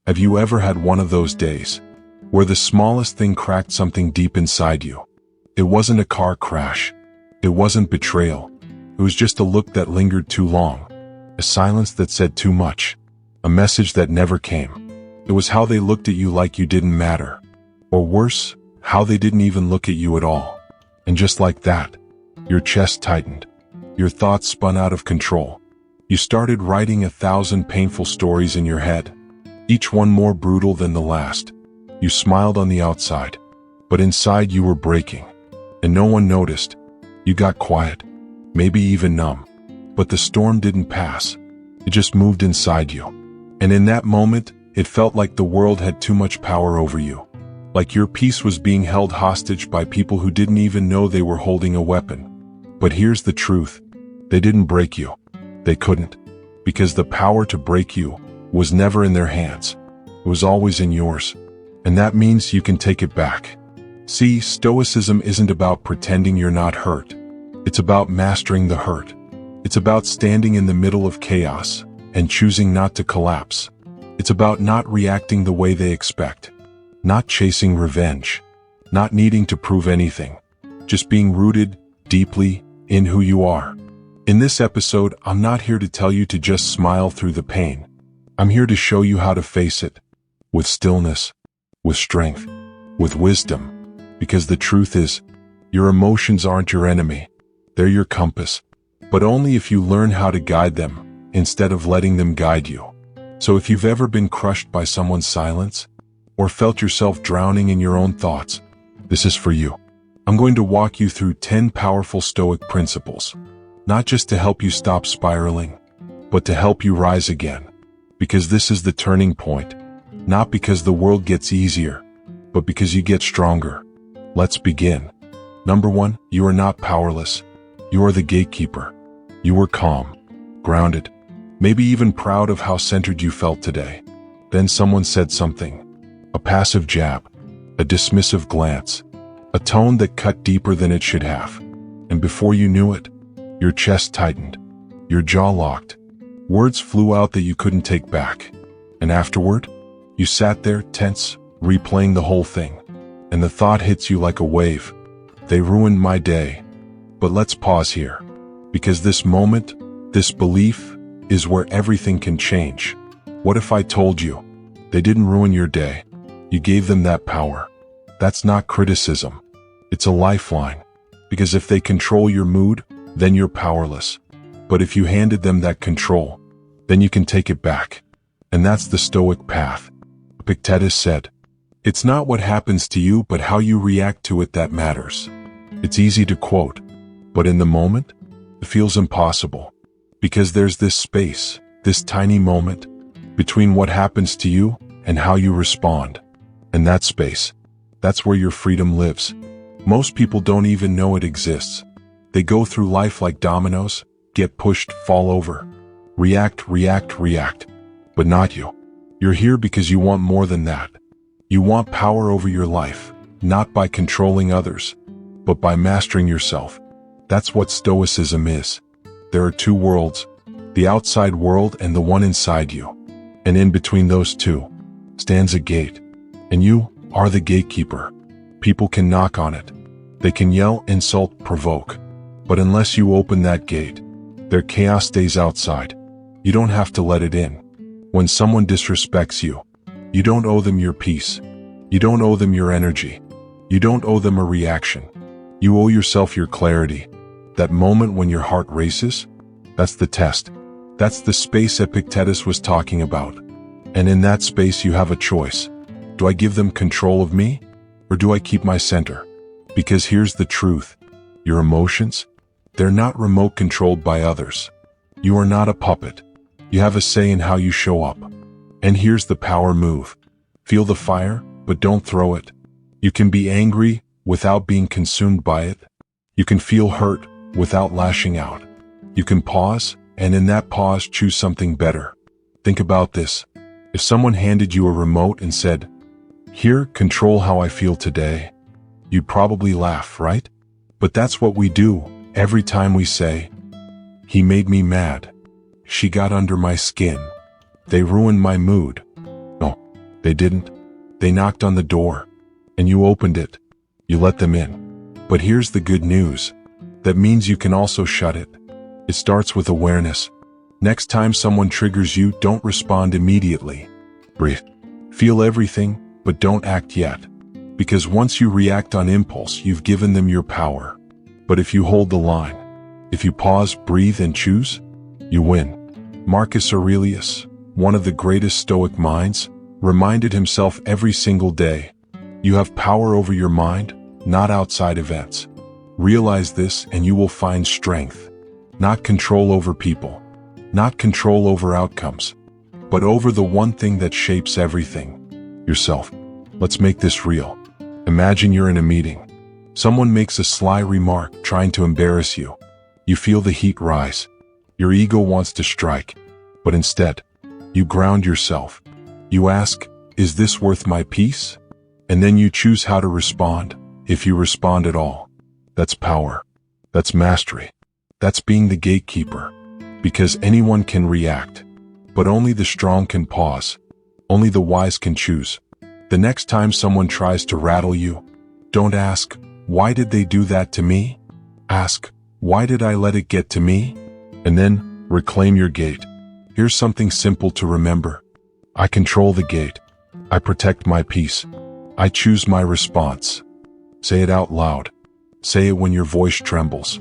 Have you ever had one of those days where the smallest thing cracked something deep inside you? It wasn't a car crash. It wasn't betrayal. It was just a look that lingered too long, a silence that said too much, a message that never came. It was how they looked at you like you didn't matter. Or worse, how they didn't even look at you at all. And just like that, your chest tightened. Your thoughts spun out of control. You started writing 1,000 painful stories in your head, each one more brutal than the last. You smiled on the outside, but inside you were breaking. And no one noticed. You got quiet, maybe even numb. But the storm didn't pass. It just moved inside you. And in that moment, it felt like the world had too much power over you. Like your peace was being held hostage by people who didn't even know they were holding a weapon. But here's the truth. They didn't break you. They couldn't. Because the power to break you was never in their hands. It was always in yours. And that means you can take it back. See, Stoicism isn't about pretending you're not hurt. It's about mastering the hurt. It's about standing in the middle of chaos and choosing not to collapse. It's about not reacting the way they expect. Not chasing revenge. Not needing to prove anything. Just being rooted deeply in who you are. In this episode, I'm not here to tell you to just smile through the pain. I'm here to show you how to face it. With stillness. With strength. With wisdom. Because the truth is, your emotions aren't your enemy. They're your compass. But only if you learn how to guide them, instead of letting them guide you. So if you've ever been crushed by someone's silence, or felt yourself drowning in your own thoughts, this is for you. I'm going to walk you through 10 powerful Stoic principles. Not just to help you stop spiraling, but to help you rise again. Because this is the turning point. Not because the world gets easier, but because you get stronger. Let's begin. Number 1, you are not powerless. You are the gatekeeper. You were calm, grounded, maybe even proud of how centered you felt today. Then someone said something. A passive jab, a dismissive glance, a tone that cut deeper than it should have. And before you knew it, your chest tightened, your jaw locked. Words flew out that you couldn't take back. And afterward, you sat there tense, replaying the whole thing. And the thought hits you like a wave. They ruined my day. But let's pause here. Because this moment, this belief, is where everything can change. What if I told you they didn't ruin your day? You gave them that power. That's not criticism. It's a lifeline. Because if they control your mood, then you're powerless. But if you handed them that control, then you can take it back. And that's the Stoic path. Epictetus said, "It's not what happens to you but how you react to it that matters." It's easy to quote, but in the moment, it feels impossible. Because there's this space, this tiny moment, between what happens to you and how you respond. And that space, that's where your freedom lives. Most people don't even know it exists. They go through life like dominoes, get pushed, fall over. React, react, react. But not you. You're here because you want more than that. You want power over your life, not by controlling others, but by mastering yourself. That's what Stoicism is. There are two worlds, the outside world and the one inside you. And in between those two stands a gate. And you are the gatekeeper. People can knock on it. They can yell, insult, provoke. But unless you open that gate, their chaos stays outside. You don't have to let it in. When someone disrespects you, you don't owe them your peace. You don't owe them your energy. You don't owe them a reaction. You owe yourself your clarity. That moment when your heart races, that's the test. That's the space Epictetus was talking about. And in that space you have a choice. Do I give them control of me, or do I keep my center? Because here's the truth. Your emotions, they're not remote controlled by others. You are not a puppet. You have a say in how you show up. And here's the power move. Feel the fire, but don't throw it. You can be angry without being consumed by it. You can feel hurt without lashing out. You can pause, and in that pause choose something better. Think about this. If someone handed you a remote and said, "Here, control how I feel today," you'd probably laugh, right? But that's what we do every time we say, "He made me mad. She got under my skin. They ruined my mood." No, They didn't. They knocked on the door, and you opened it. You let them in. But here's the good news. That means you can also shut it. It starts with awareness. Next time someone triggers you, don't respond immediately. Breathe. Feel everything, but don't act yet. Because once you react on impulse, you've given them your power. But if you hold the line, if you pause, breathe, and choose, you win. Marcus Aurelius, one of the greatest Stoic minds, reminded himself every single day, you have power over your mind, not outside events. Realize this and you will find strength. Not control over people, not control over outcomes, but over the one thing that shapes everything, yourself. Let's make this real. Imagine you're in a meeting. Someone makes a sly remark trying to embarrass you. You feel the heat rise. Your ego wants to strike, but instead, you ground yourself. You ask, is this worth my peace? And then you choose how to respond, if you respond at all. That's power. That's mastery. That's being the gatekeeper. Because anyone can react, but only the strong can pause. Only the wise can choose. The next time someone tries to rattle you, don't ask, why did they do that to me? Ask, why did I let it get to me? And then, reclaim your gate. Here's something simple to remember. I control the gate. I protect my peace. I choose my response. Say it out loud. Say it when your voice trembles.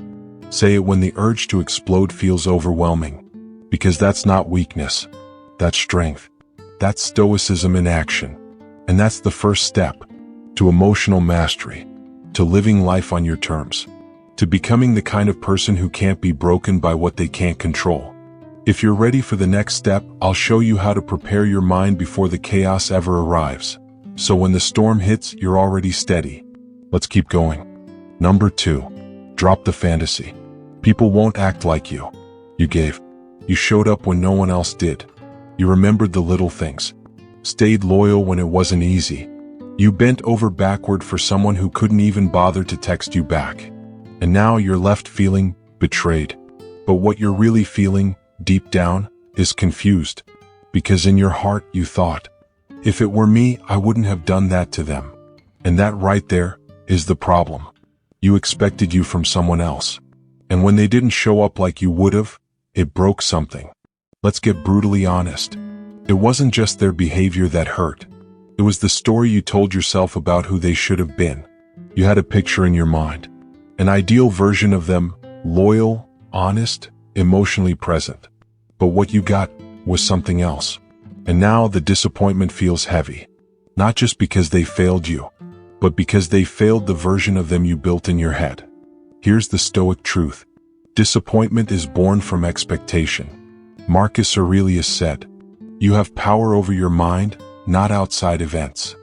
Say it when the urge to explode feels overwhelming. Because that's not weakness. That's strength. That's Stoicism in action. And that's the first step to emotional mastery, to living life on your terms, to becoming the kind of person who can't be broken by what they can't control. If you're ready for the next step, I'll show you how to prepare your mind before the chaos ever arrives. So when the storm hits, you're already steady. Let's keep going. Number 2, drop the fantasy. People won't act like you. You gave. You showed up when no one else did. You remembered the little things. Stayed loyal when it wasn't easy. You bent over backward for someone who couldn't even bother to text you back. And now you're left feeling betrayed. But what you're really feeling, deep down, is confused. Because in your heart you thought, if it were me, I wouldn't have done that to them. And that right there is the problem. You expected you from someone else. And when they didn't show up like you would have, it broke something. Let's get brutally honest. It wasn't just their behavior that hurt. It was the story you told yourself about who they should have been. You had a picture in your mind. An ideal version of them, loyal, honest, emotionally present. But what you got was something else. And now the disappointment feels heavy. Not just because they failed you, but because they failed the version of them you built in your head. Here's the Stoic truth. Disappointment is born from expectation. Marcus Aurelius said, you have power over your mind, not outside events.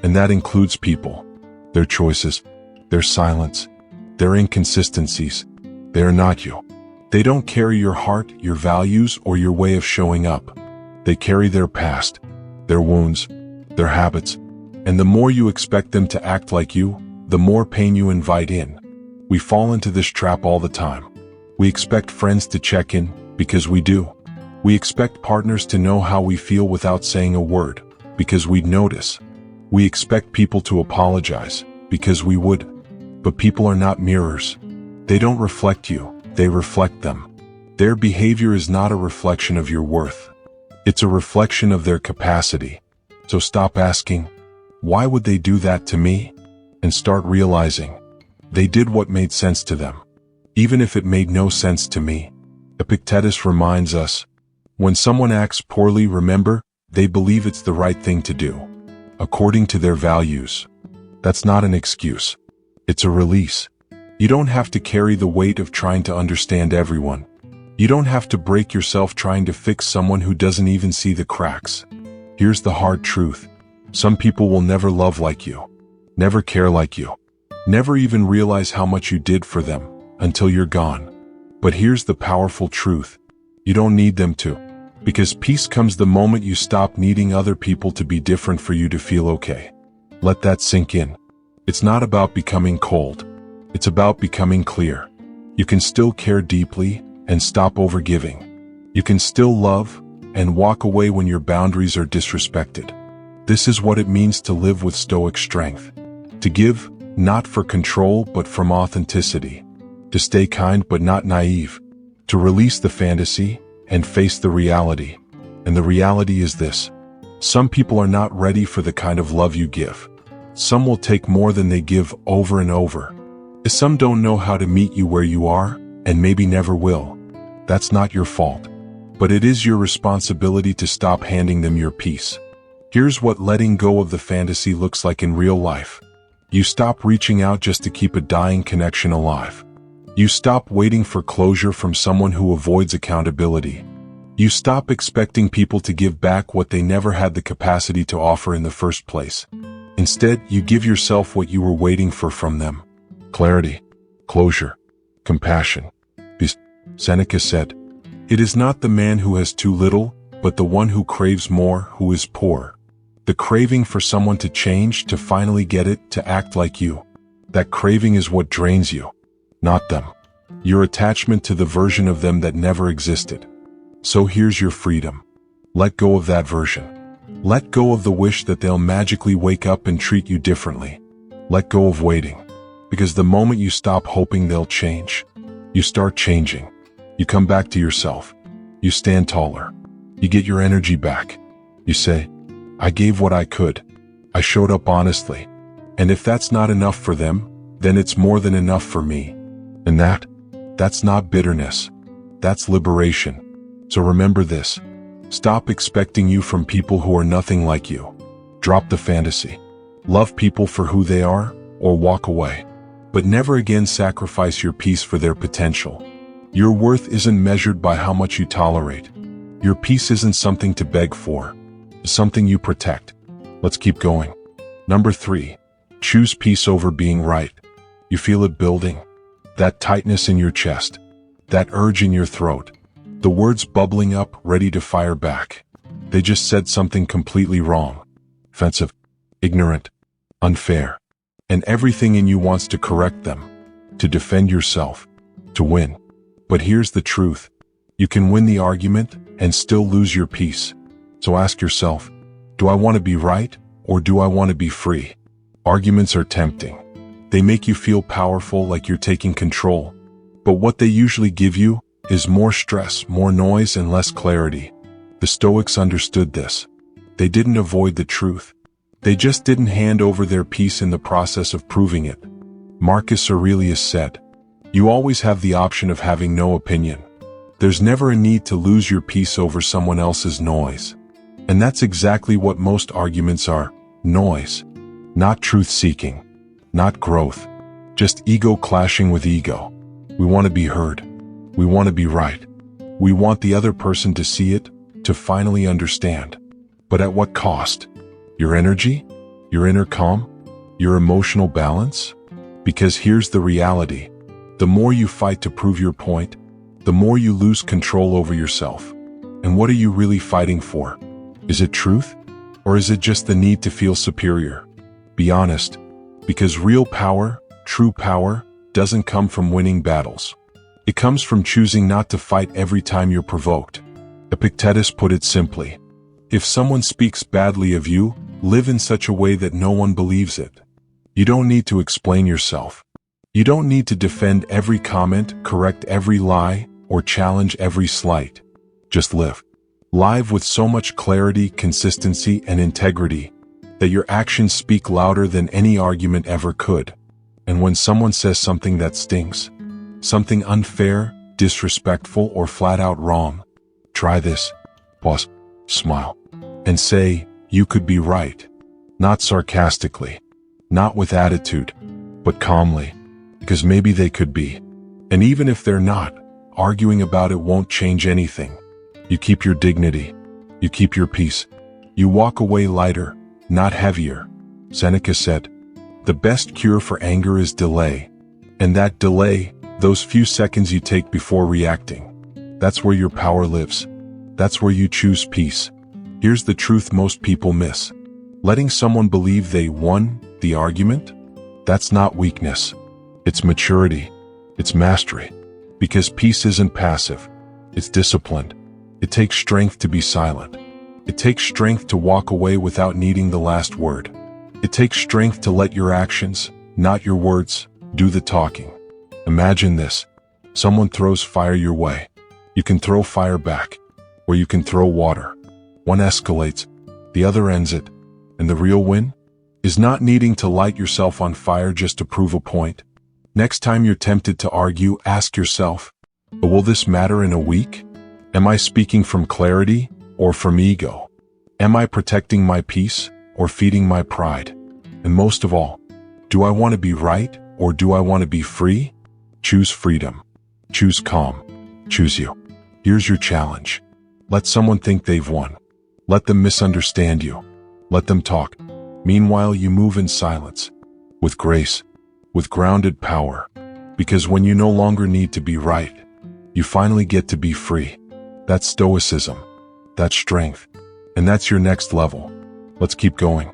And that includes people, their choices, their silence, their inconsistencies. They are not you. They don't carry your heart, your values, or your way of showing up. They carry their past, their wounds, their habits. And the more you expect them to act like you, the more pain you invite in. We fall into this trap all the time. We expect friends to check in, because we do. We expect partners to know how we feel without saying a word, because we'd notice. We expect people to apologize, because we would. But people are not mirrors. They don't reflect you, they reflect them. Their behavior is not a reflection of your worth. It's a reflection of their capacity. So stop asking, why would they do that to me? And start realizing, they did what made sense to them, even if it made no sense to me. Epictetus reminds us, when someone acts poorly, remember, they believe it's the right thing to do, according to their values. That's not an excuse. It's a release. You don't have to carry the weight of trying to understand everyone. You don't have to break yourself trying to fix someone who doesn't even see the cracks. Here's the hard truth. Some people will never love like you, never care like you, never even realize how much you did for them until you're gone. But here's the powerful truth. You don't need them to, because peace comes the moment you stop needing other people to be different for you to feel okay. Let that sink in. It's not about becoming cold. It's about becoming clear. You can still care deeply and stop overgiving. You can still love and walk away when your boundaries are disrespected. This is what it means to live with Stoic strength. To give, not for control but from authenticity. To stay kind but not naive. To release the fantasy and face the reality. And the reality is this. Some people are not ready for the kind of love you give. Some will take more than they give over and over. Some don't know how to meet you where you are, and maybe never will. That's not your fault. But it is your responsibility to stop handing them your peace. Here's what letting go of the fantasy looks like in real life. You stop reaching out just to keep a dying connection alive. You stop waiting for closure from someone who avoids accountability. You stop expecting people to give back what they never had the capacity to offer in the first place. Instead, you give yourself what you were waiting for from them. Clarity, closure, compassion. Seneca said, "It is not the man who has too little, but the one who craves more who is poor." The craving for someone to change, to finally get it, to act like you. That craving is what drains you, not them. Your attachment to the version of them that never existed. So here's your freedom. Let go of that version. Let go of the wish that they'll magically wake up and treat you differently. Let go of waiting. Because the moment you stop hoping they'll change, you start changing. You come back to yourself. You stand taller. You get your energy back. You say, "I gave what I could. I showed up honestly. And if that's not enough for them, then it's more than enough for me." And that's not bitterness. That's liberation. So remember this. Stop expecting you from people who are nothing like you. Drop the fantasy. Love people for who they are, or walk away. But never again sacrifice your peace for their potential. Your worth isn't measured by how much you tolerate. Your peace isn't something to beg for. It's something you protect. Let's keep going. Number 3. Choose peace over being right. You feel it building? That tightness in your chest. That urge in your throat. The words bubbling up, ready to fire back. They just said something completely wrong. Offensive. Ignorant. Unfair. And everything in you wants to correct them. To defend yourself. To win. But here's the truth. You can win the argument and still lose your peace. So ask yourself, do I want to be right, or do I want to be free? Arguments are tempting. They make you feel powerful, like you're taking control. But what they usually give you is more stress, more noise, and less clarity. The Stoics understood this. They didn't avoid the truth. They just didn't hand over their peace in the process of proving it. Marcus Aurelius said, "You always have the option of having no opinion. There's never a need to lose your peace over someone else's noise." And that's exactly what most arguments are. Noise. Not truth-seeking. Not growth. Just ego clashing with ego. We want to be heard. We want to be right. We want the other person to see it, to finally understand. But at what cost? Your energy? Your inner calm? Your emotional balance? Because here's the reality. The more you fight to prove your point, the more you lose control over yourself. And what are you really fighting for? Is it truth? Or is it just the need to feel superior? Be honest. Because real power, true power, doesn't come from winning battles. It comes from choosing not to fight every time you're provoked. Epictetus put it simply. If someone speaks badly of you, live in such a way that no one believes it. You don't need to explain yourself. You don't need to defend every comment, correct every lie, or challenge every slight. Just live. Live with so much clarity, consistency, and integrity that your actions speak louder than any argument ever could. And when someone says something that stings, something unfair, disrespectful, or flat out wrong, try this. Pause, smile, and say, "You could be right." Not sarcastically, not with attitude, but calmly, because maybe they could be. And even if they're not, arguing about it won't change anything. You keep your dignity. You keep your peace. You walk away lighter, not heavier. Seneca said, "The best cure for anger is delay." And that delay, those few seconds you take before reacting, that's where your power lives. That's where you choose peace. Here's the truth most people miss. Letting someone believe they won the argument? That's not weakness. It's maturity. It's mastery. Because peace isn't passive. It's disciplined. It takes strength to be silent. It takes strength to walk away without needing the last word. It takes strength to let your actions, not your words, do the talking. Imagine this. Someone throws fire your way. You can throw fire back, or you can throw water. One escalates, the other ends it. And the real win is not needing to light yourself on fire just to prove a point. Next time you're tempted to argue, ask yourself, will this matter in a week? Am I speaking from clarity or from ego? Am I protecting my peace or feeding my pride? And most of all, do I want to be right or do I want to be free? Choose freedom. Choose calm. Choose you. Here's your challenge. Let someone think they've won. Let them misunderstand you. Let them talk. Meanwhile, you move in silence, with grace, with grounded power. Because when you no longer need to be right, you finally get to be free. That's Stoicism. That's strength. And that's your next level. Let's keep going.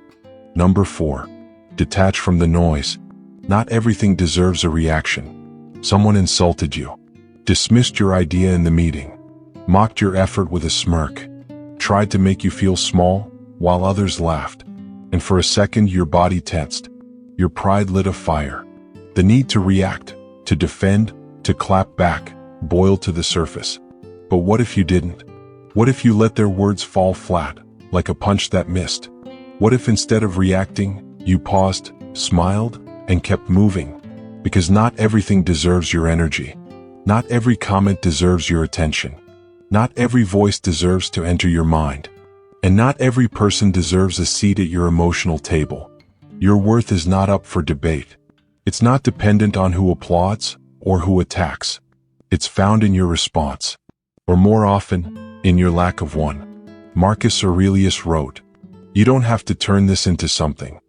Number 4. Detach from the noise. Not everything deserves a reaction. Someone insulted you, dismissed your idea in the meeting, mocked your effort with a smirk, tried to make you feel small while others laughed. And for a second your body tensed. Your pride lit a fire. The need to react, to defend, to clap back, boiled to the surface. But what if you didn't? What if you let their words fall flat, like a punch that missed? What if instead of reacting, you paused, smiled, and kept moving? Because not everything deserves your energy. Not every comment deserves your attention. Not every voice deserves to enter your mind. And not every person deserves a seat at your emotional table. Your worth is not up for debate. It's not dependent on who applauds or who attacks. It's found in your response, or more often, in your lack of one. Marcus Aurelius wrote, "You don't have to turn this into something.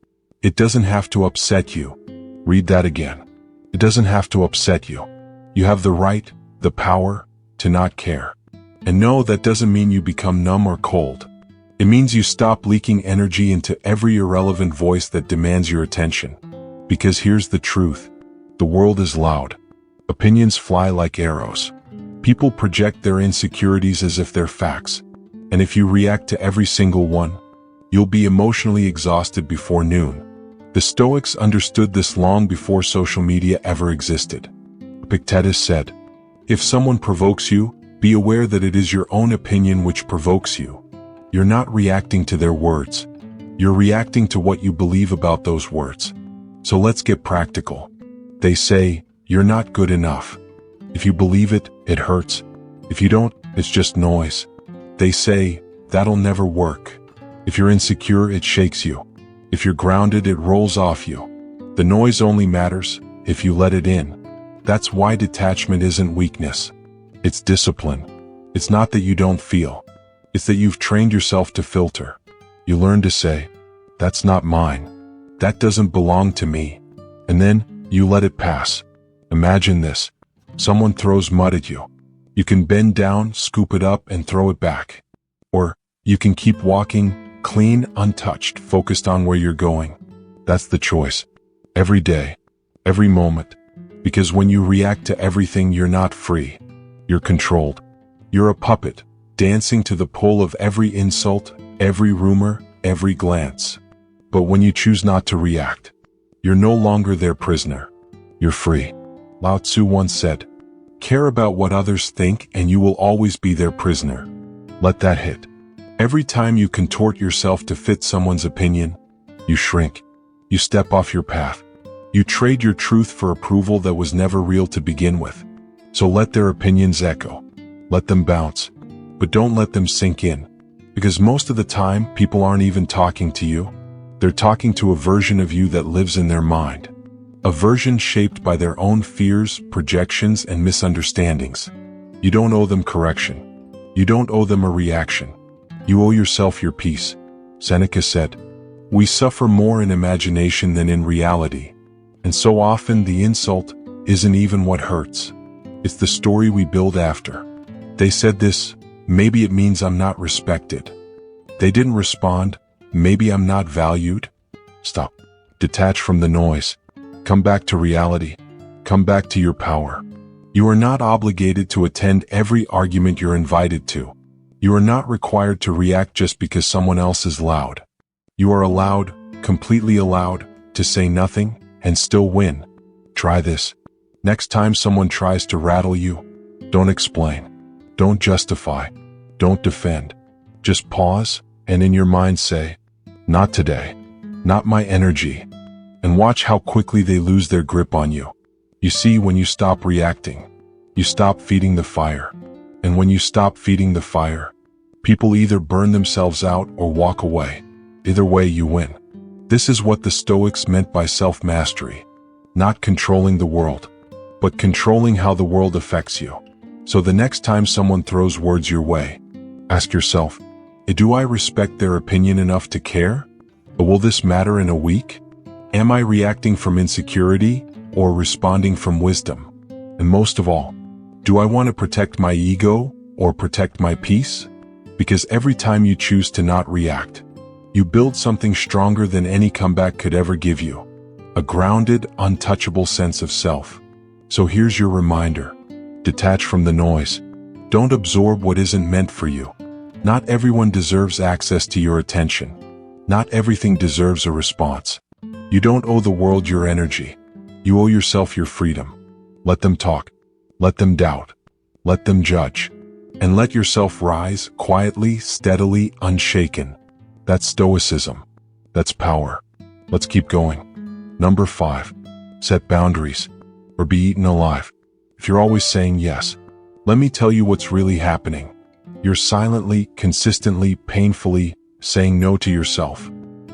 It doesn't have to upset you." Read that again. It doesn't have to upset you. You have the right, the power, to not care. And no, that doesn't mean you become numb or cold. It means you stop leaking energy into every irrelevant voice that demands your attention. Because here's the truth. The world is loud. Opinions fly like arrows. People project their insecurities as if they're facts. And if you react to every single one, you'll be emotionally exhausted before noon. The Stoics understood this long before social media ever existed. Epictetus said, "If someone provokes you, be aware that it is your own opinion which provokes you." You're not reacting to their words. You're reacting to what you believe about those words. So let's get practical. They say, you're not good enough. If you believe it, it hurts. If you don't, it's just noise. They say, that'll never work. If you're insecure, it shakes you. If you're grounded, it rolls off you. The noise only matters if you let it in. That's why detachment isn't weakness. It's discipline. It's not that you don't feel. It's that you've trained yourself to filter. You learn to say, that's not mine. That doesn't belong to me. And then, you let it pass. Imagine this. Someone throws mud at you. You can bend down, scoop it up, and throw it back. Or, you can keep walking, clean, untouched, focused on where you're going. That's the choice. Every day. Every moment. Because when you react to everything, you're not free. You're controlled. You're a puppet, dancing to the pull of every insult, every rumor, every glance. But when you choose not to react, you're no longer their prisoner. You're free. Lao Tzu once said, "Care about what others think and you will always be their prisoner." Let that hit. Every time you contort yourself to fit someone's opinion, you shrink. You step off your path. You trade your truth for approval that was never real to begin with. So let their opinions echo. Let them bounce. But don't let them sink in. Because most of the time, people aren't even talking to you. They're talking to a version of you that lives in their mind. A version shaped by their own fears, projections, and misunderstandings. You don't owe them correction. You don't owe them a reaction. You owe yourself your peace. Seneca said, "We suffer more in imagination than in reality." And so often the insult isn't even what hurts. It's the story we build after. They said this, maybe it means I'm not respected. They didn't respond, maybe I'm not valued. Stop. Detach from the noise. Come back to reality. Come back to your power. You are not obligated to attend every argument you're invited to. You are not required to react just because someone else is loud. You are allowed, completely allowed, to say nothing and still win. Try this. Next time someone tries to rattle you, don't explain. Don't justify. Don't defend. Just pause and in your mind say, "Not today. Not my energy." And watch how quickly they lose their grip on you. You see, when you stop reacting, you stop feeding the fire. And when you stop feeding the fire, people either burn themselves out or walk away. Either way, you win. This is what the Stoics meant by self-mastery. Not controlling the world, but controlling how the world affects you. So the next time someone throws words your way, ask yourself, do I respect their opinion enough to care? Or will this matter in a week? Am I reacting from insecurity or responding from wisdom? And most of all, do I want to protect my ego or protect my peace? Because every time you choose to not react, you build something stronger than any comeback could ever give you. A grounded, untouchable sense of self. So here's your reminder. Detach from the noise. Don't absorb what isn't meant for you. Not everyone deserves access to your attention. Not everything deserves a response. You don't owe the world your energy. You owe yourself your freedom. Let them talk. Let them doubt. Let them judge. And let yourself rise quietly, steadily, unshaken. That's Stoicism. That's power. Let's keep going. Number 5. Set boundaries, or be eaten alive. If you're always saying yes, let me tell you what's really happening. You're silently, consistently, painfully saying no to yourself.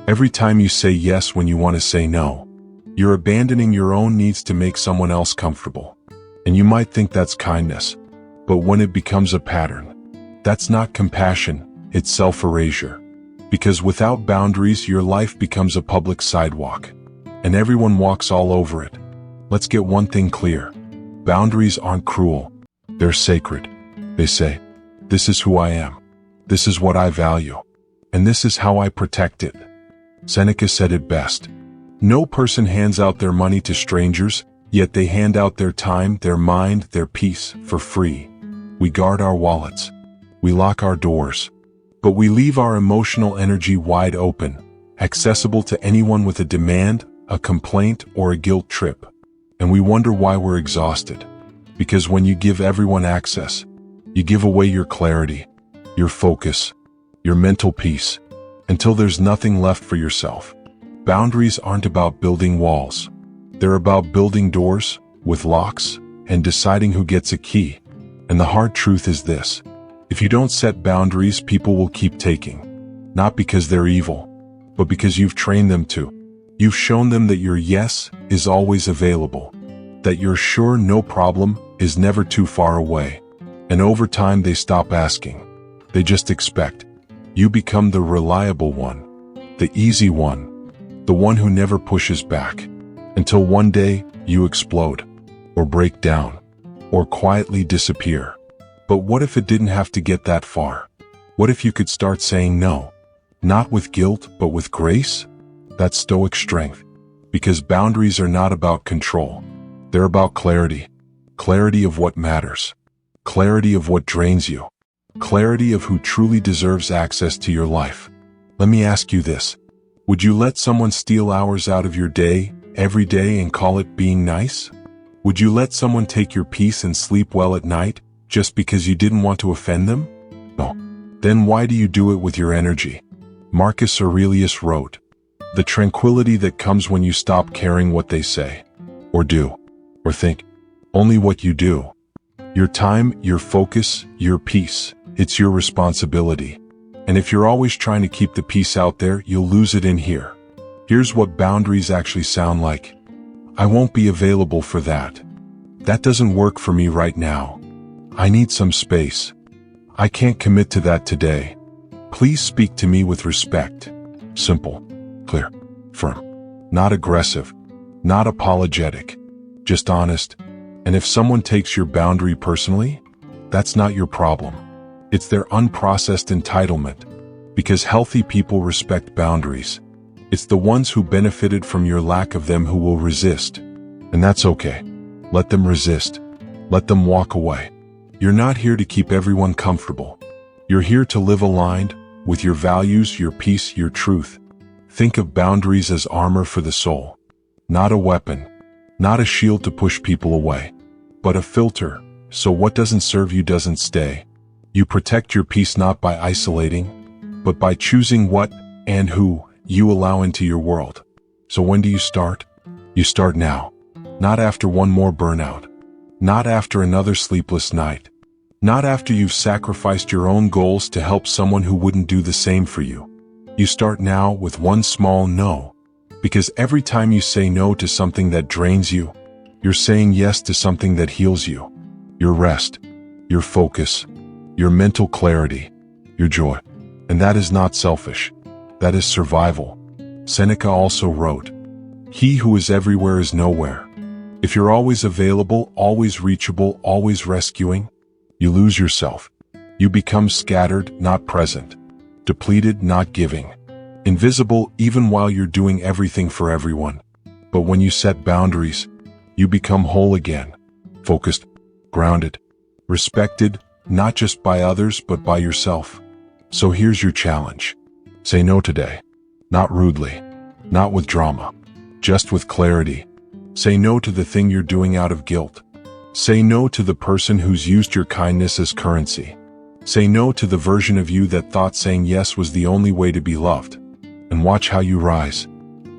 Every time you say yes when you want to say no, you're abandoning your own needs to make someone else comfortable. And you might think that's kindness, but when it becomes a pattern, that's not compassion, it's self-erasure. Because without boundaries, your life becomes a public sidewalk, and everyone walks all over it. Let's get one thing clear. Boundaries aren't cruel. They're sacred. They say, this is who I am. This is what I value. And this is how I protect it. Seneca said it best. No person hands out their money to strangers, yet they hand out their time, their mind, their peace for free. We guard our wallets. We lock our doors. But we leave our emotional energy wide open, accessible to anyone with a demand, a complaint, or a guilt trip. And we wonder why we're exhausted. Because when you give everyone access, you give away your clarity, your focus, your mental peace, until there's nothing left for yourself. Boundaries aren't about building walls. They're about building doors with locks and deciding who gets a key. And the hard truth is this. If you don't set boundaries, people will keep taking. Not because they're evil, but because you've trained them to. You've shown them that your yes is always available, that your sure no problem is never too far away. And over time they stop asking. They just expect. You become the reliable one, the easy one, the one who never pushes back, until one day you explode, or break down, or quietly disappear. But what if it didn't have to get that far? What if you could start saying no? Not with guilt, but with grace? That's Stoic strength. Because boundaries are not about control. They're about clarity. Clarity of what matters. Clarity of what drains you. Clarity of who truly deserves access to your life. Let me ask you this. Would you let someone steal hours out of your day, every day, and call it being nice? Would you let someone take your peace and sleep well at night, just because you didn't want to offend them? No. Then why do you do it with your energy? Marcus Aurelius wrote, "The tranquility that comes when you stop caring what they say, or do, or think, only what you do. Your time, your focus, your peace, it's your responsibility. And if you're always trying to keep the peace out there, you'll lose it in here." Here's what boundaries actually sound like. I won't be available for that. That doesn't work for me right now. I need some space. I can't commit to that today. Please speak to me with respect. Simple, clear, firm. Not aggressive, not apologetic, just honest. And if someone takes your boundary personally, that's not your problem. It's their unprocessed entitlement. Because healthy people respect boundaries. It's the ones who benefited from your lack of them who will resist. And that's okay. Let them resist. Let them walk away. You're not here to keep everyone comfortable. You're here to live aligned with your values, your peace, your truth. Think of boundaries as armor for the soul. Not a weapon, not a shield to push people away, but a filter, so what doesn't serve you doesn't stay. You protect your peace not by isolating, but by choosing what and who you allow into your world. So when do you start? You start now. Not after one more burnout. Not after another sleepless night. Not after you've sacrificed your own goals to help someone who wouldn't do the same for you. You start now with one small no. Because every time you say no to something that drains you, you're saying yes to something that heals you. Your rest, your focus, your mental clarity, your joy. And that is not selfish. That is survival. Seneca also wrote, "He who is everywhere is nowhere." If you're always available, always reachable, always rescuing, you lose yourself. You become scattered, not present. Depleted, not giving. Invisible, even while you're doing everything for everyone. But when you set boundaries, you become whole again. Focused, grounded, respected, not just by others, but by yourself. So here's your challenge. Say no today. Not rudely. Not with drama. Just with clarity. Say no to the thing you're doing out of guilt. Say no to the person who's used your kindness as currency. Say no to the version of you that thought saying yes was the only way to be loved. And watch how you rise,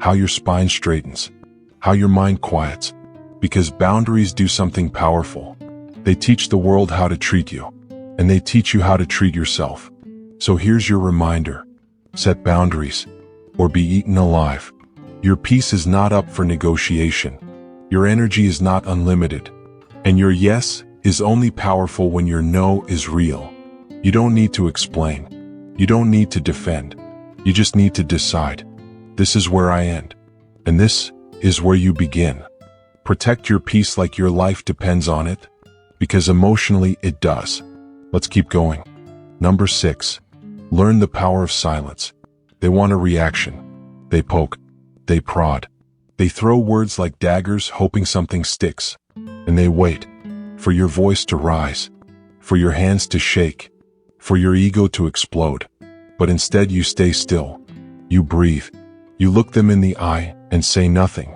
how your spine straightens, how your mind quiets. Because boundaries do something powerful. They teach the world how to treat you, and they teach you how to treat yourself. So here's your reminder. Set boundaries, or be eaten alive. Your peace is not up for negotiation. Your energy is not unlimited. And your yes is only powerful when your no is real. You don't need to explain. You don't need to defend. You just need to decide. This is where I end. And this is where you begin. Protect your peace like your life depends on it, because emotionally it does. Let's keep going. Number 6. Learn the power of silence. They want a reaction. They poke. They prod. They throw words like daggers hoping something sticks. And they wait for your voice to rise, for your hands to shake, for your ego to explode. But instead you stay still. You breathe. You look them in the eye and say nothing.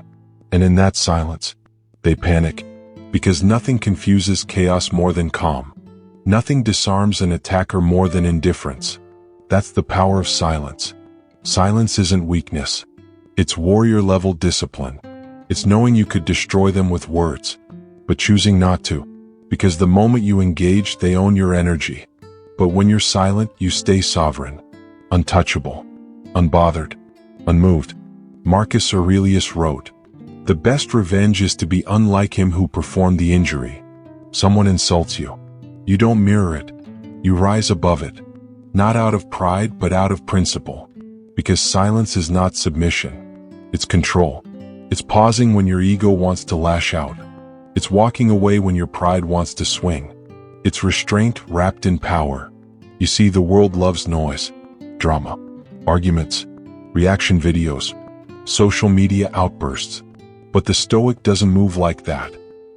And in that silence, they panic. Because nothing confuses chaos more than calm. Nothing disarms an attacker more than indifference. That's the power of silence. Silence isn't weakness. It's warrior-level discipline. It's knowing you could destroy them with words, but choosing not to. Because the moment you engage, they own your energy. But when you're silent, you stay sovereign. Untouchable. Unbothered. Unmoved. Marcus Aurelius wrote, "The best revenge is to be unlike him who performed the injury." Someone insults you. You don't mirror it. You rise above it. Not out of pride, but out of principle. Because silence is not submission. It's control. It's pausing when your ego wants to lash out. It's walking away when your pride wants to swing. It's restraint wrapped in power. You see, the world loves noise, drama, arguments, reaction videos, social media outbursts. But the Stoic doesn't move like that.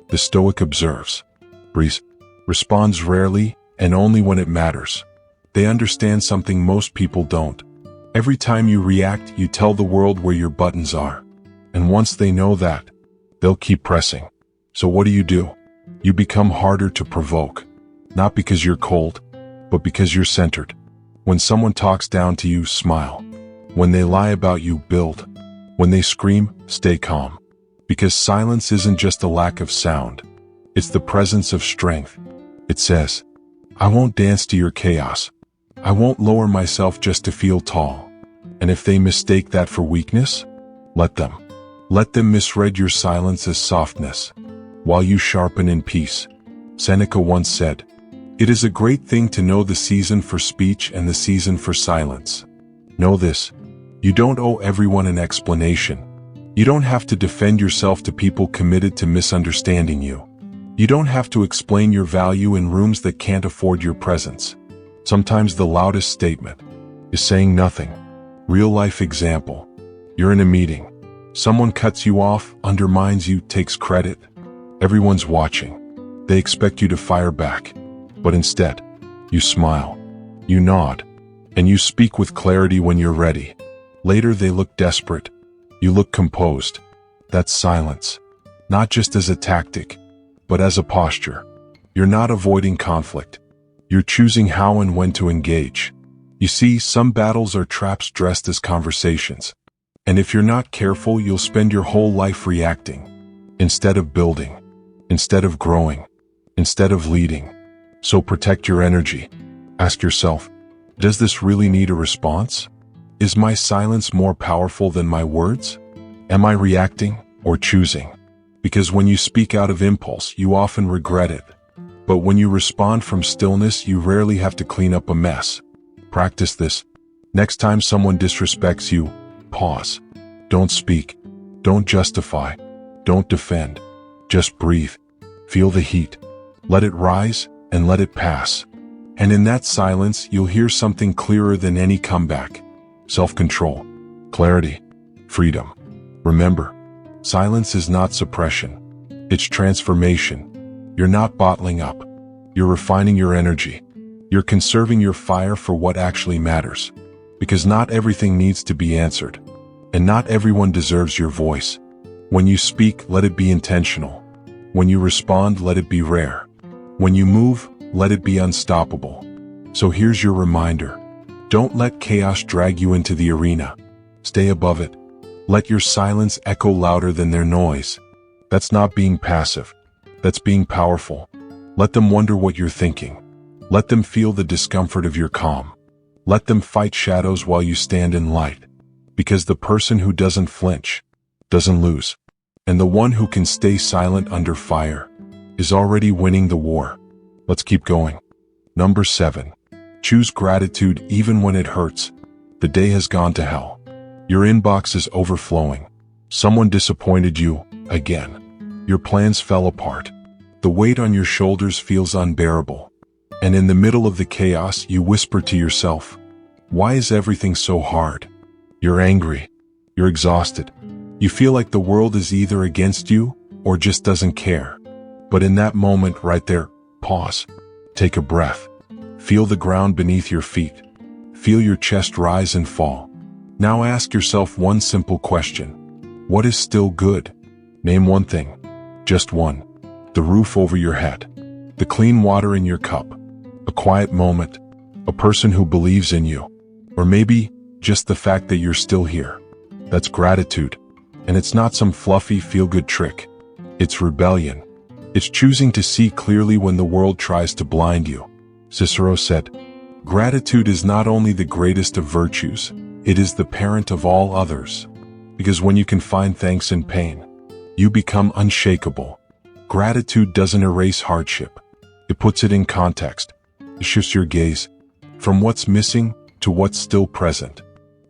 The Stoic observes, breathes, responds rarely, and only when it matters. They understand something most people don't. Every time you react, you tell the world where your buttons are. And once they know that, they'll keep pressing. So what do? You become harder to provoke. Not because you're cold, but because you're centered. When someone talks down to you, smile. When they lie about you, build. When they scream, stay calm. Because silence isn't just a lack of sound. It's the presence of strength. It says, I won't dance to your chaos. I won't lower myself just to feel tall. And if they mistake that for weakness, let them. Let them misread your silence as softness, while you sharpen in peace. Seneca once said, "It is a great thing to know the season for speech and the season for silence." Know this, you don't owe everyone an explanation. You don't have to defend yourself to people committed to misunderstanding you. You don't have to explain your value in rooms that can't afford your presence. Sometimes the loudest statement is saying nothing. Real life example. You're in a meeting. Someone cuts you off, undermines you, takes credit. Everyone's watching. They expect you to fire back. But instead, you smile. You nod. And you speak with clarity when you're ready. Later they look desperate. You look composed. That's silence. Not just as a tactic, but as a posture. You're not avoiding conflict. You're choosing how and when to engage. You see, some battles are traps dressed as conversations. And if you're not careful, you'll spend your whole life reacting, instead of building, instead of growing, instead of leading. So protect your energy. Ask yourself, does this really need a response? Is my silence more powerful than my words? Am I reacting or choosing? Because when you speak out of impulse, you often regret it. But when you respond from stillness, you rarely have to clean up a mess. Practice this. Next time someone disrespects you, pause. Don't speak. Don't justify. Don't defend. Just breathe. Feel the heat. Let it rise and let it pass. And in that silence, you'll hear something clearer than any comeback. Self-control, clarity, freedom. Remember, silence is not suppression. It's transformation. You're not bottling up. You're refining your energy. You're conserving your fire for what actually matters. Because not everything needs to be answered. And not everyone deserves your voice. When you speak, let it be intentional. When you respond, let it be rare. When you move, let it be unstoppable. So here's your reminder. Don't let chaos drag you into the arena. Stay above it. Let your silence echo louder than their noise. That's not being passive. That's being powerful. Let them wonder what you're thinking. Let them feel the discomfort of your calm. Let them fight shadows while you stand in light. Because the person who doesn't flinch doesn't lose. And the one who can stay silent under fire is already winning the war. Let's keep going. Number 7. Choose gratitude even when it hurts. The day has gone to hell. Your inbox is overflowing. Someone disappointed you again. Your plans fell apart. The weight on your shoulders feels unbearable. And in the middle of the chaos, you whisper to yourself, why is everything so hard? You're angry. You're exhausted. You feel like the world is either against you or just doesn't care. But in that moment right there, pause. Take a breath. Feel the ground beneath your feet. Feel your chest rise and fall. Now ask yourself one simple question. What is still good? Name one thing. Just one. The roof over your head. The clean water in your cup. A quiet moment. A person who believes in you. Or maybe just the fact that you're still here. That's gratitude. And it's not some fluffy feel-good trick. It's rebellion. It's choosing to see clearly when the world tries to blind you. Cicero said, gratitude is not only the greatest of virtues, it is the parent of all others. Because when you can find thanks in pain, you become unshakable. Gratitude doesn't erase hardship. It puts it in context. It shifts your gaze from what's missing to what's still present.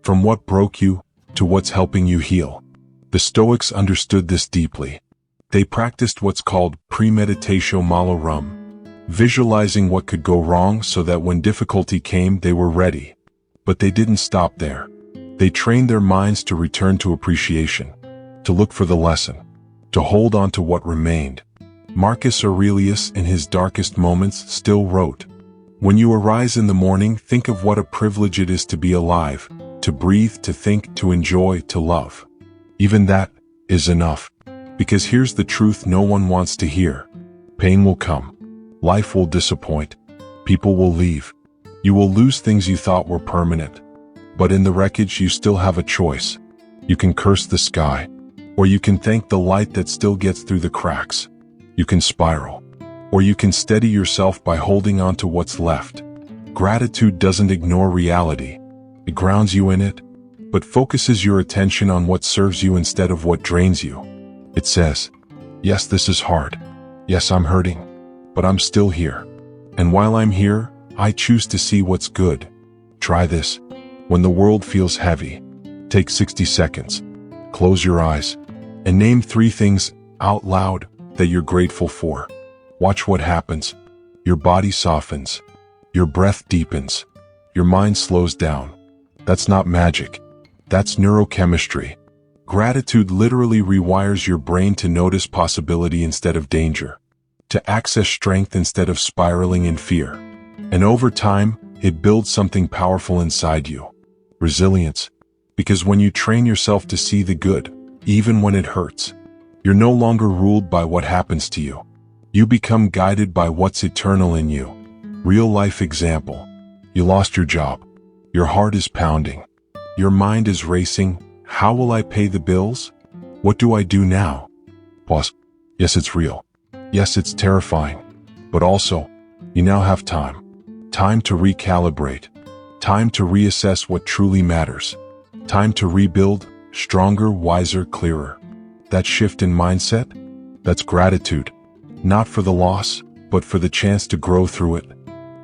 From what broke you to what's helping you heal. The Stoics understood this deeply. They practiced what's called premeditatio malorum, visualizing what could go wrong so that when difficulty came, they were ready. But they didn't stop there. They trained their minds to return to appreciation, to look for the lesson, to hold on to what remained. Marcus Aurelius, in his darkest moments, still wrote, when you arise in the morning, think of what a privilege it is to be alive, to breathe, to think, to enjoy, to love. Even that is enough. Because here's the truth no one wants to hear. Pain will come. Life will disappoint. People will leave. You will lose things you thought were permanent. But in the wreckage, you still have a choice. You can curse the sky, or you can thank the light that still gets through the cracks. You can spiral, or you can steady yourself by holding on to what's left. Gratitude doesn't ignore reality. It grounds you in it, but focuses your attention on what serves you instead of what drains you. It says, yes, this is hard. Yes, I'm hurting, but I'm still here. And while I'm here, I choose to see what's good. Try this. When the world feels heavy, take 60 seconds, close your eyes, and name 3 things out loud that you're grateful for. Watch what happens. Your body softens. Your breath deepens. Your mind slows down. That's not magic. That's neurochemistry. Gratitude literally rewires your brain to notice possibility instead of danger, to access strength instead of spiraling in fear. And over time, it builds something powerful inside you. Resilience. Because when you train yourself to see the good, even when it hurts, you're no longer ruled by what happens to you. You become guided by what's eternal in you. Real life example. You lost your job. Your heart is pounding. Your mind is racing. How will I pay the bills? What do I do now? Pause. Yes, it's real. Yes, it's terrifying. But also, you now have time. Time to recalibrate. Time to reassess what truly matters. Time to rebuild, stronger, wiser, clearer. That shift in mindset? That's gratitude. Not for the loss, but for the chance to grow through it.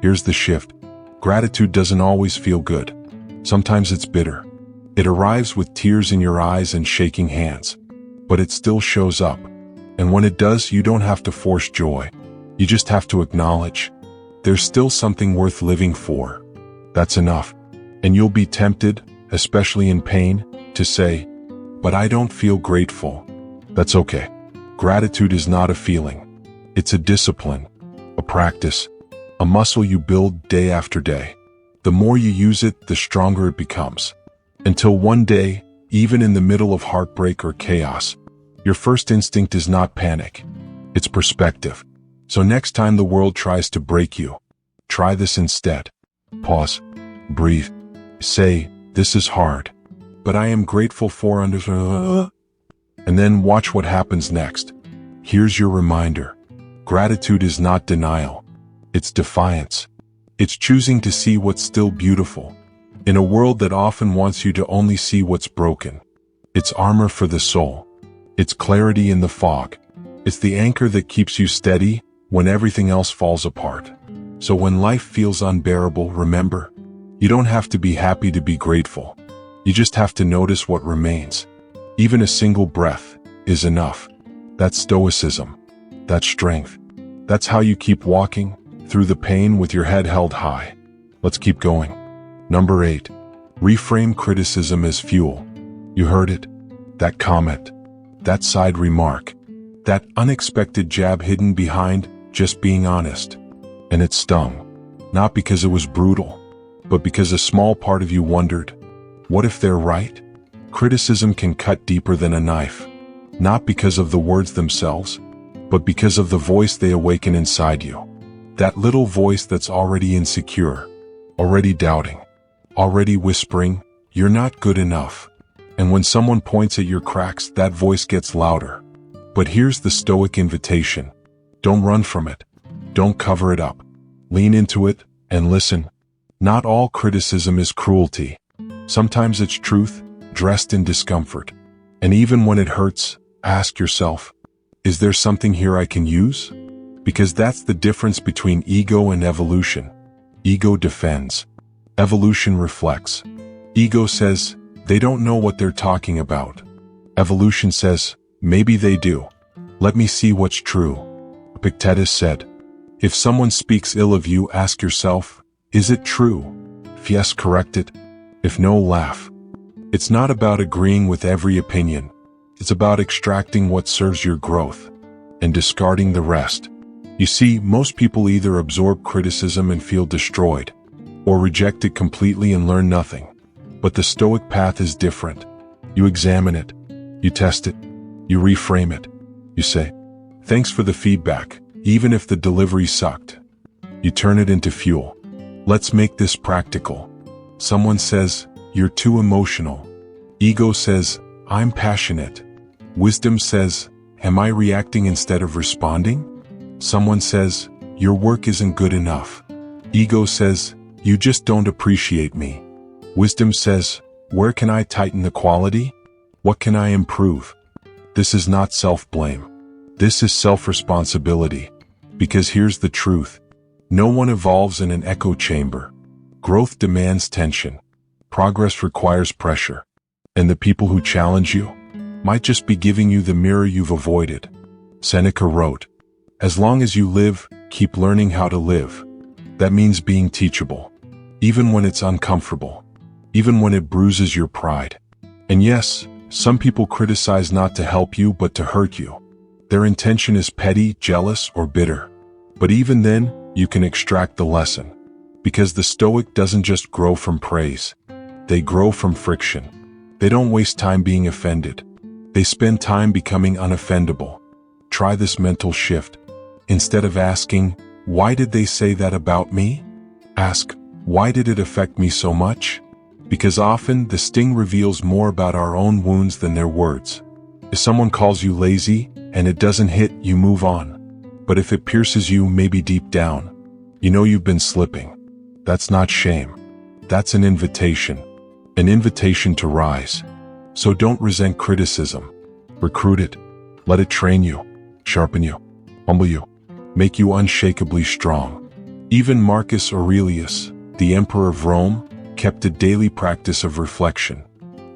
Here's the shift. Gratitude doesn't always feel good. Sometimes it's bitter. It arrives with tears in your eyes and shaking hands. But it still shows up. And when it does, you don't have to force joy. You just have to acknowledge. There's still something worth living for. That's enough. And you'll be tempted, especially in pain, to say, but I don't feel grateful. That's okay. Gratitude is not a feeling. It's a discipline, a practice, a muscle you build day after day. The more you use it, the stronger it becomes. Until one day, even in the middle of heartbreak or chaos, your first instinct is not panic. It's perspective. So next time the world tries to break you, try this instead. Pause. Breathe. Say, this is hard, but I am grateful for and then watch what happens next. Here's your reminder. Gratitude is not denial. It's defiance. It's choosing to see what's still beautiful. In a world that often wants you to only see what's broken. It's armor for the soul. It's clarity in the fog. It's the anchor that keeps you steady when everything else falls apart. So when life feels unbearable, remember, you don't have to be happy to be grateful. You just have to notice what remains. Even a single breath is enough. That's Stoicism. That's strength. That's how you keep walking through the pain with your head held high. Let's keep going. Number 8. Reframe criticism as fuel. You heard it. That comment. That side remark. That unexpected jab hidden behind just being honest. And it stung. Not because it was brutal, but because a small part of you wondered, what if they're right? Criticism can cut deeper than a knife. Not because of the words themselves, but because of the voice they awaken inside you. That little voice that's already insecure, already doubting, already whispering, you're not good enough. And when someone points at your cracks, that voice gets louder. But here's the Stoic invitation. Don't run from it. Don't cover it up. Lean into it and listen. Not all criticism is cruelty. Sometimes it's truth, dressed in discomfort. And even when it hurts, ask yourself, is there something here I can use? Because that's the difference between ego and evolution. Ego defends. Evolution reflects. Ego says, they don't know what they're talking about. Evolution says, maybe they do. Let me see what's true. Epictetus said, if someone speaks ill of you, ask yourself, is it true? If yes, correct it. If no, laugh. It's not about agreeing with every opinion. It's about extracting what serves your growth and discarding the rest. You see, most people either absorb criticism and feel destroyed, or reject it completely and learn nothing. But the Stoic path is different. You examine it. You test it. You reframe it. You say, thanks for the feedback, even if the delivery sucked. You turn it into fuel. Let's make this practical. Someone says, you're too emotional. Ego says, I'm passionate. Wisdom says, am I reacting instead of responding? Someone says, your work isn't good enough. Ego says, you just don't appreciate me. Wisdom says, where can I tighten the quality? What can I improve? This is not self-blame. This is self-responsibility. Because here's the truth. No one evolves in an echo chamber. Growth demands tension. Progress requires pressure. And the people who challenge you might just be giving you the mirror you've avoided. Seneca wrote, as long as you live, keep learning how to live. That means being teachable. Even when it's uncomfortable. Even when it bruises your pride. And yes, some people criticize not to help you but to hurt you. Their intention is petty, jealous, or bitter. But even then, you can extract the lesson. Because the Stoic doesn't just grow from praise. They grow from friction. They don't waste time being offended. They spend time becoming unoffendable. Try this mental shift. Instead of asking, "Why did they say that about me?" ask, "Why did it affect me so much?" Because often the sting reveals more about our own wounds than their words. If someone calls you lazy and it doesn't hit, you move on. But if it pierces you, maybe deep down, you know you've been slipping. That's not shame. That's an invitation to rise. So don't resent criticism. Recruit it. Let it train you, sharpen you, humble you, make you unshakably strong. Even Marcus Aurelius, the emperor of Rome, kept a daily practice of reflection.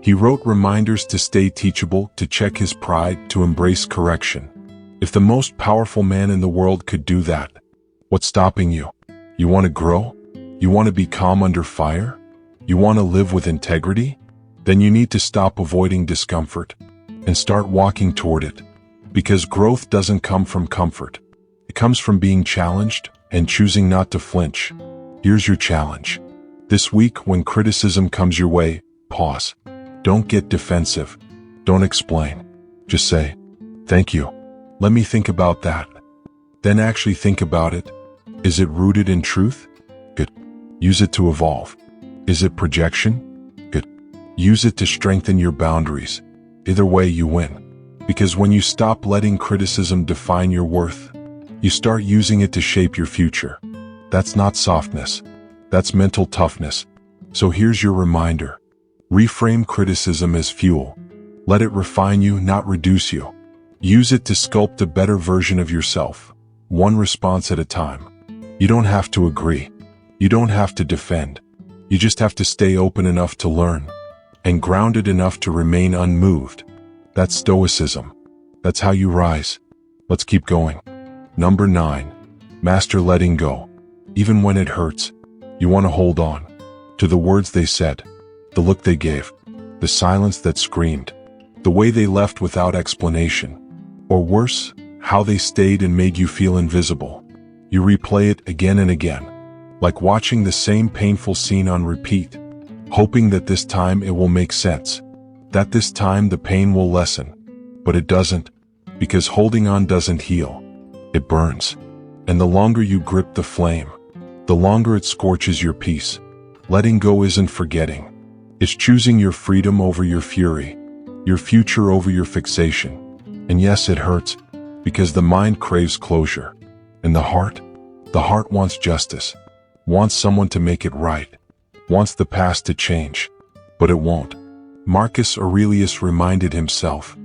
He wrote reminders to stay teachable, to check his pride, to embrace correction. If the most powerful man in the world could do that, what's stopping you? You want to grow? You want to be calm under fire? You want to live with integrity? Then you need to stop avoiding discomfort and start walking toward it. Because growth doesn't come from comfort. It comes from being challenged and choosing not to flinch. Here's your challenge. This week, when criticism comes your way, pause. Don't get defensive. Don't explain. Just say, "Thank you. Let me think about that." Then actually think about it. Is it rooted in truth? Good. Use it to evolve. Is it projection? Good. Use it to strengthen your boundaries. Either way, you win. Because when you stop letting criticism define your worth, you start using it to shape your future. That's not softness. That's mental toughness. So here's your reminder. Reframe criticism as fuel. Let it refine you, not reduce you. Use it to sculpt a better version of yourself, one response at a time. You don't have to agree. You don't have to defend. You just have to stay open enough to learn and grounded enough to remain unmoved. That's Stoicism. That's how you rise. Let's keep going. Number 9. Master letting go. Even when it hurts, you want to hold on to the words they said, the look they gave, the silence that screamed, the way they left without explanation. Or worse, how they stayed and made you feel invisible. You replay it again and again, like watching the same painful scene on repeat, hoping that this time it will make sense, that this time the pain will lessen. But it doesn't, because holding on doesn't heal. It burns. And the longer you grip the flame, the longer it scorches your peace. Letting go isn't forgetting. It's choosing your freedom over your fury, your future over your fixation. And yes, it hurts, because the mind craves closure. And the heart wants justice, wants someone to make it right, wants the past to change. But it won't. Marcus Aurelius reminded himself,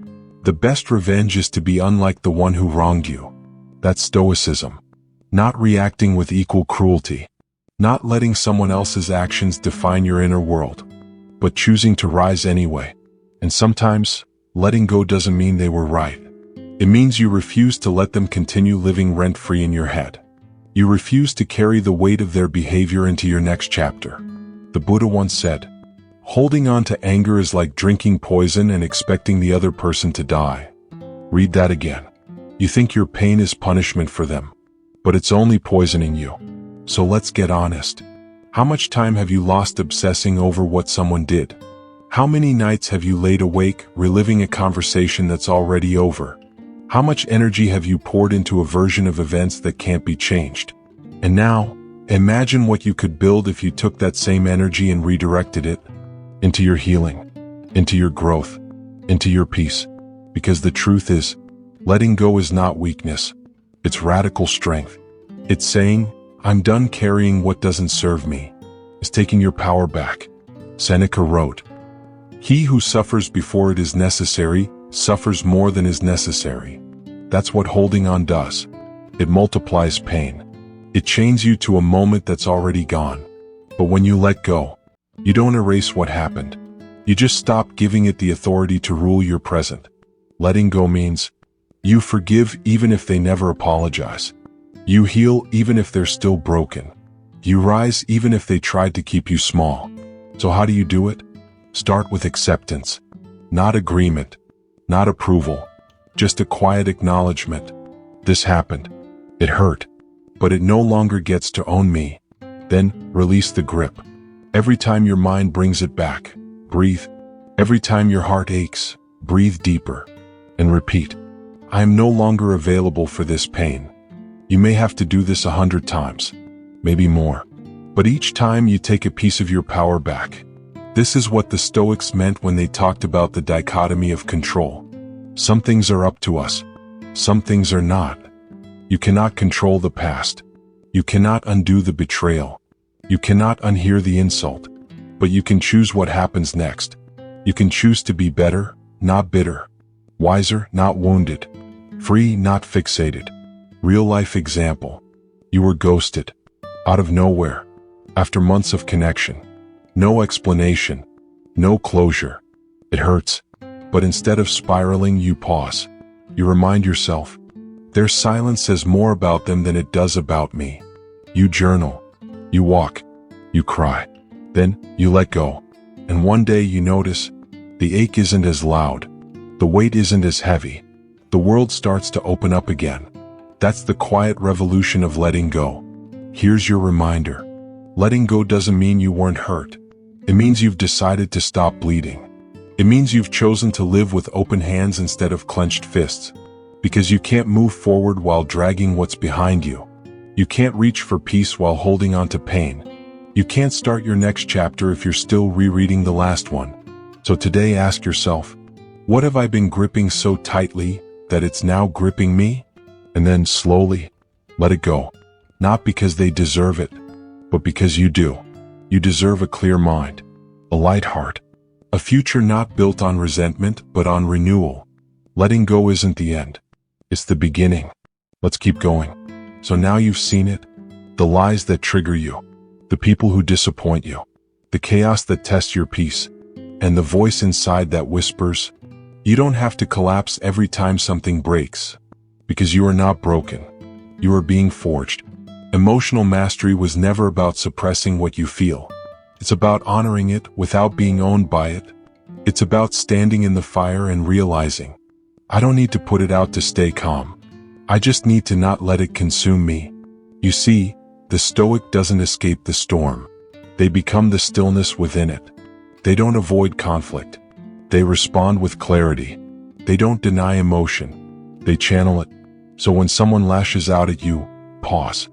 the best revenge is to be unlike the one who wronged you. That's Stoicism. Not reacting with equal cruelty. Not letting someone else's actions define your inner world. But choosing to rise anyway. And sometimes, letting go doesn't mean they were right. It means you refuse to let them continue living rent-free in your head. You refuse to carry the weight of their behavior into your next chapter. The Buddha once said, holding on to anger is like drinking poison and expecting the other person to die. Read that again. You think your pain is punishment for them, but it's only poisoning you. So let's get honest. How much time have you lost obsessing over what someone did? How many nights have you laid awake, reliving a conversation that's already over? How much energy have you poured into a version of events that can't be changed? And now, imagine what you could build if you took that same energy and redirected it into your healing, into your growth, into your peace. Because the truth is, letting go is not weakness. It's radical strength. It's saying, I'm done carrying what doesn't serve me. It's taking your power back. Seneca wrote, he who suffers before it is necessary, suffers more than is necessary. That's what holding on does. It multiplies pain. It chains you to a moment that's already gone. But when you let go, you don't erase what happened. You just stop giving it the authority to rule your present. Letting go means you forgive even if they never apologize. You heal even if they're still broken. You rise even if they tried to keep you small. So how do you do it? Start with acceptance. Not agreement. Not approval. Just a quiet acknowledgement. This happened. It hurt. But it no longer gets to own me. Then, release the grip. Every time your mind brings it back, breathe. Every time your heart aches, breathe deeper. And repeat, I am no longer available for this pain. You may have to do this 100 times, maybe more. But each time you take a piece of your power back. This is what the Stoics meant when they talked about the dichotomy of control. Some things are up to us. Some things are not. You cannot control the past. You cannot undo the betrayal. You cannot unhear the insult. But you can choose what happens next. You can choose to be better, not bitter. Wiser, not wounded. Free, not fixated. Real life example. You were ghosted. Out of nowhere. After months of connection. No explanation. No closure. It hurts. But instead of spiraling, you pause. You remind yourself, their silence says more about them than it does about me. You journal. You walk. You cry. Then, you let go. And one day you notice, the ache isn't as loud. The weight isn't as heavy. The world starts to open up again. That's the quiet revolution of letting go. Here's your reminder. Letting go doesn't mean you weren't hurt. It means you've decided to stop bleeding. It means you've chosen to live with open hands instead of clenched fists. Because you can't move forward while dragging what's behind you. You can't reach for peace while holding on to pain. You can't start your next chapter if you're still rereading the last one. So today ask yourself, what have I been gripping so tightly that it's now gripping me? And then slowly, let it go. Not because they deserve it, but because you do. You deserve a clear mind, a light heart, a future not built on resentment but on renewal. Letting go isn't the end. It's the beginning. Let's keep going. So now you've seen it. The lies that trigger you. The people who disappoint you. The chaos that tests your peace. And the voice inside that whispers, you don't have to collapse every time something breaks. Because you are not broken. You are being forged. Emotional mastery was never about suppressing what you feel. It's about honoring it without being owned by it. It's about standing in the fire and realizing, I don't need to put it out to stay calm. I just need to not let it consume me. You see, the Stoic doesn't escape the storm. They become the stillness within it. They don't avoid conflict. They respond with clarity. They don't deny emotion. They channel it. So when someone lashes out at you, pause.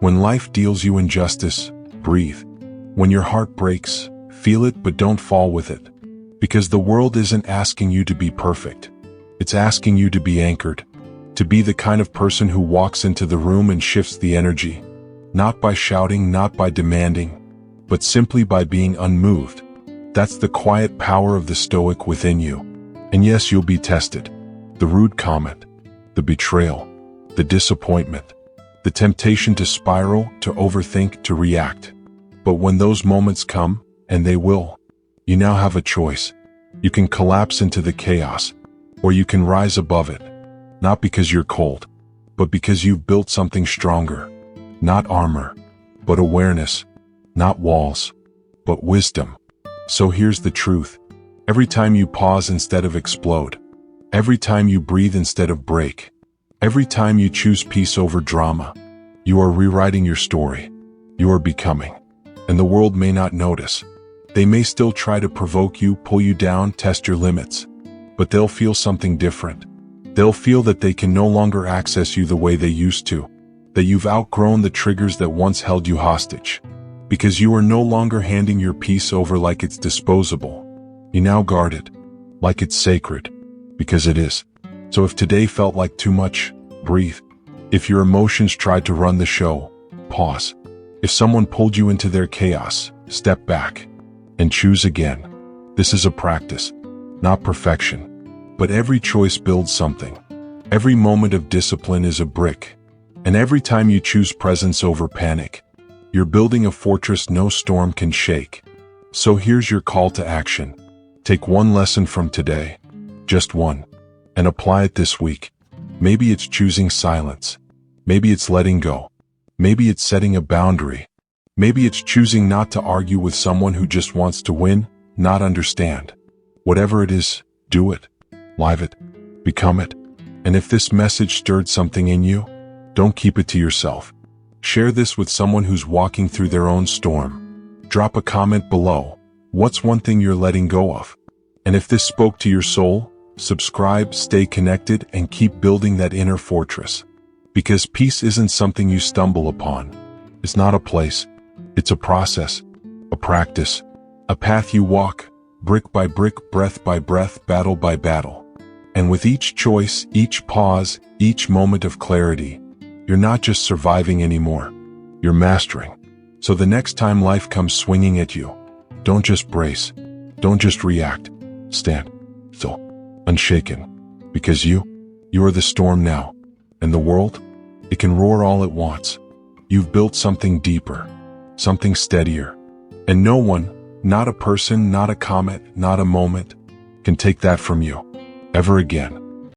When life deals you injustice, breathe. When your heart breaks, feel it but don't fall with it. Because the world isn't asking you to be perfect. It's asking you to be anchored. To be the kind of person who walks into the room and shifts the energy. Not by shouting, not by demanding, but simply by being unmoved. That's the quiet power of the Stoic within you. And yes, you'll be tested. The rude comment, the betrayal, the disappointment, the temptation to spiral, to overthink, to react. But when those moments come, and they will, you now have a choice. You can collapse into the chaos, or you can rise above it. Not because you're cold, but because you've built something stronger. Not armor, but awareness. Not walls, but wisdom. So here's the truth. Every time you pause instead of explode, every time you breathe instead of break, every time you choose peace over drama, you are rewriting your story. You are becoming. And the world may not notice. They may still try to provoke you, pull you down, test your limits. But they'll feel something different. They'll feel that they can no longer access you the way they used to. That you've outgrown the triggers that once held you hostage. Because you are no longer handing your peace over like it's disposable. You now guard it, like it's sacred. Because it is. So if today felt like too much, breathe. If your emotions tried to run the show, pause. If someone pulled you into their chaos, step back. And choose again. This is a practice, not perfection. But every choice builds something. Every moment of discipline is a brick. And every time you choose presence over panic, you're building a fortress no storm can shake. So here's your call to action. Take one lesson from today, just one, and apply it this week. Maybe it's choosing silence. Maybe it's letting go. Maybe it's setting a boundary. Maybe it's choosing not to argue with someone who just wants to win, not understand. Whatever it is, do it. Live it. Become it. And if this message stirred something in you, don't keep it to yourself. Share this with someone who's walking through their own storm. Drop a comment below. What's one thing you're letting go of? And if this spoke to your soul, subscribe, stay connected, and keep building that inner fortress. Because peace isn't something you stumble upon. It's not a place. It's a process, a practice, a path you walk, brick by brick, breath by breath, battle by battle. And with each choice, each pause, each moment of clarity, you're not just surviving anymore. You're mastering. So the next time life comes swinging at you, don't just brace. Don't just react. Stand still, unshaken. Because you are the storm now. And the world, it can roar all it wants. You've built something deeper, something steadier. And no one, not a person, not a comet, not a moment, can take that from you, ever again.